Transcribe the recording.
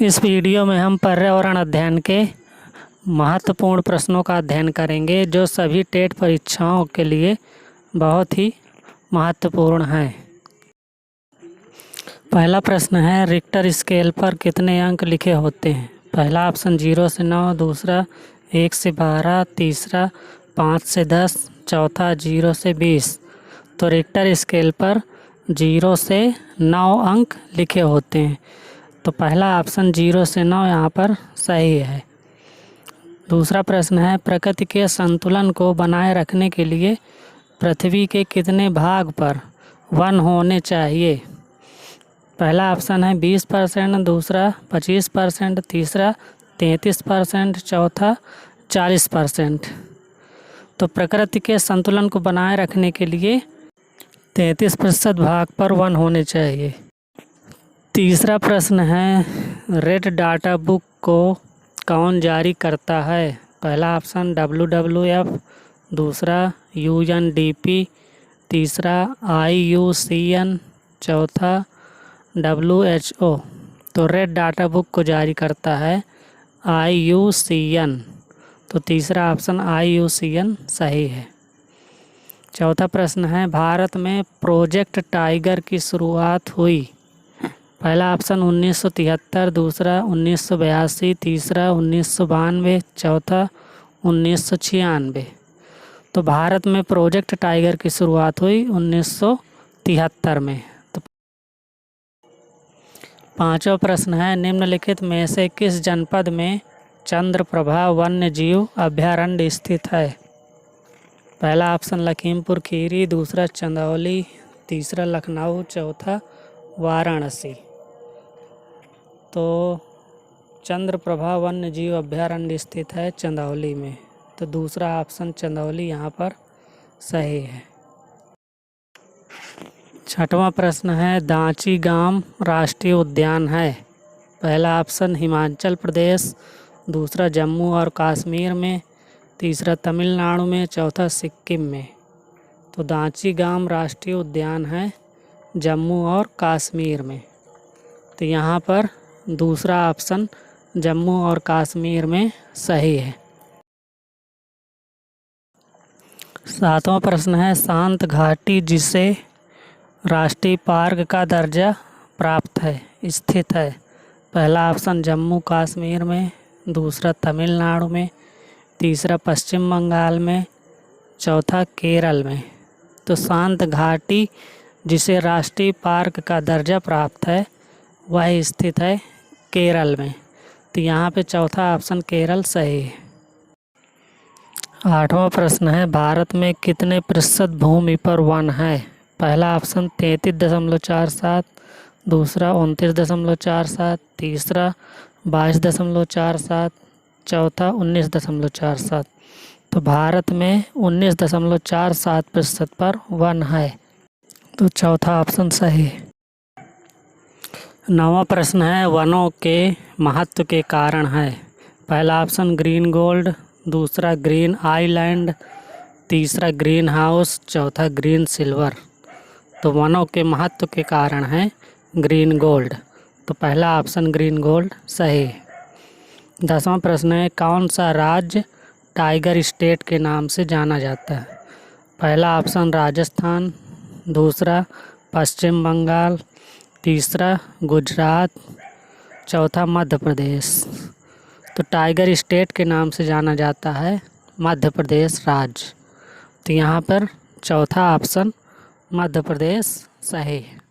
इस वीडियो में हम पर्यावरण अध्ययन के महत्वपूर्ण प्रश्नों का अध्ययन करेंगे जो सभी टेट परीक्षाओं के लिए बहुत ही महत्वपूर्ण हैं। पहला प्रश्न है, रिक्टर स्केल पर कितने अंक लिखे होते हैं? पहला ऑप्शन 0 से 9, दूसरा 1 से 12, तीसरा 5 से 10, चौथा 0 से 20। तो रिक्टर स्केल पर 0 से 9 अंक लिखे होते हैं। तो पहला ऑप्शन 0 से 9 यहाँ पर सही है। दूसरा प्रश्न है, प्रकृति के संतुलन को बनाए रखने के लिए पृथ्वी के कितने भाग पर वन होने चाहिए? पहला ऑप्शन है 20%, दूसरा 25%, तीसरा 33%, चौथा 40%। तो प्रकृति के संतुलन को बनाए रखने के लिए 33% भाग पर वन होने चाहिए। तीसरा प्रश्न है, रेड डाटा बुक को कौन जारी करता है? पहला ऑप्शन WWF, दूसरा UNDP, तीसरा IUCN, चौथा WHO। तो रेड डाटा बुक को जारी करता है IUCN। तो तीसरा ऑप्शन IUCN सही है। चौथा प्रश्न है, भारत में प्रोजेक्ट टाइगर की शुरुआत हुई? पहला ऑप्शन 1973, दूसरा 1982, तीसरा 1992, चौथा 1996। तो भारत में प्रोजेक्ट टाइगर की शुरुआत हुई 1973 में। तो पांचवा प्रश्न है, निम्नलिखित में से किस जनपद में चंद्रप्रभा वन्य जीव अभयारण्य स्थित है? पहला ऑप्शन लखीमपुर खीरी, दूसरा चंदौली, तीसरा लखनऊ, चौथा वाराणसी। तो चंद्रप्रभा वन्य जीव अभयारण्य स्थित है चंदौली में। तो दूसरा ऑप्शन चंदौली यहाँ पर सही है। छठवां प्रश्न है, दांची गाम राष्ट्रीय उद्यान है? पहला ऑप्शन हिमाचल प्रदेश, दूसरा जम्मू और कश्मीर में, तीसरा तमिलनाडु में, चौथा सिक्किम में। तो दांची गाम राष्ट्रीय उद्यान है जम्मू और कश्मीर में। तो यहाँ पर दूसरा ऑप्शन जम्मू और कश्मीर में सही है। सातवां प्रश्न है, शांत घाटी जिसे राष्ट्रीय पार्क का दर्जा प्राप्त है स्थित है? पहला ऑप्शन जम्मू कश्मीर में, दूसरा तमिलनाडु में, तीसरा पश्चिम बंगाल में, चौथा केरल में। तो शांत घाटी जिसे राष्ट्रीय पार्क का दर्जा प्राप्त है वह स्थित है केरल में। तो यहाँ पे चौथा ऑप्शन केरल सही है। आठवां प्रश्न है, भारत में कितने प्रतिशत भूमि पर वन है? पहला ऑप्शन 33.47, दूसरा 29.47, तीसरा 22.47, चौथा 19.47। तो भारत में 19.47% पर वन है। तो चौथा ऑप्शन सही है। नौवां प्रश्न है, वनों के महत्व के कारण है? पहला ऑप्शन ग्रीन गोल्ड, दूसरा ग्रीन आइलैंड, तीसरा ग्रीन हाउस, चौथा ग्रीन सिल्वर। तो वनों के महत्व के कारण है ग्रीन गोल्ड। तो पहला ऑप्शन ग्रीन गोल्ड सही है। 10वां प्रश्न है, कौन सा राज्य टाइगर स्टेट के नाम से जाना जाता है? पहला ऑप्शन राजस्थान, दूसरा पश्चिम बंगाल, तीसरा गुजरात, चौथा मध्य प्रदेश। तो टाइगर स्टेट के नाम से जाना जाता है मध्य प्रदेश राज्य। तो यहाँ पर चौथा ऑप्शन मध्य प्रदेश सही है।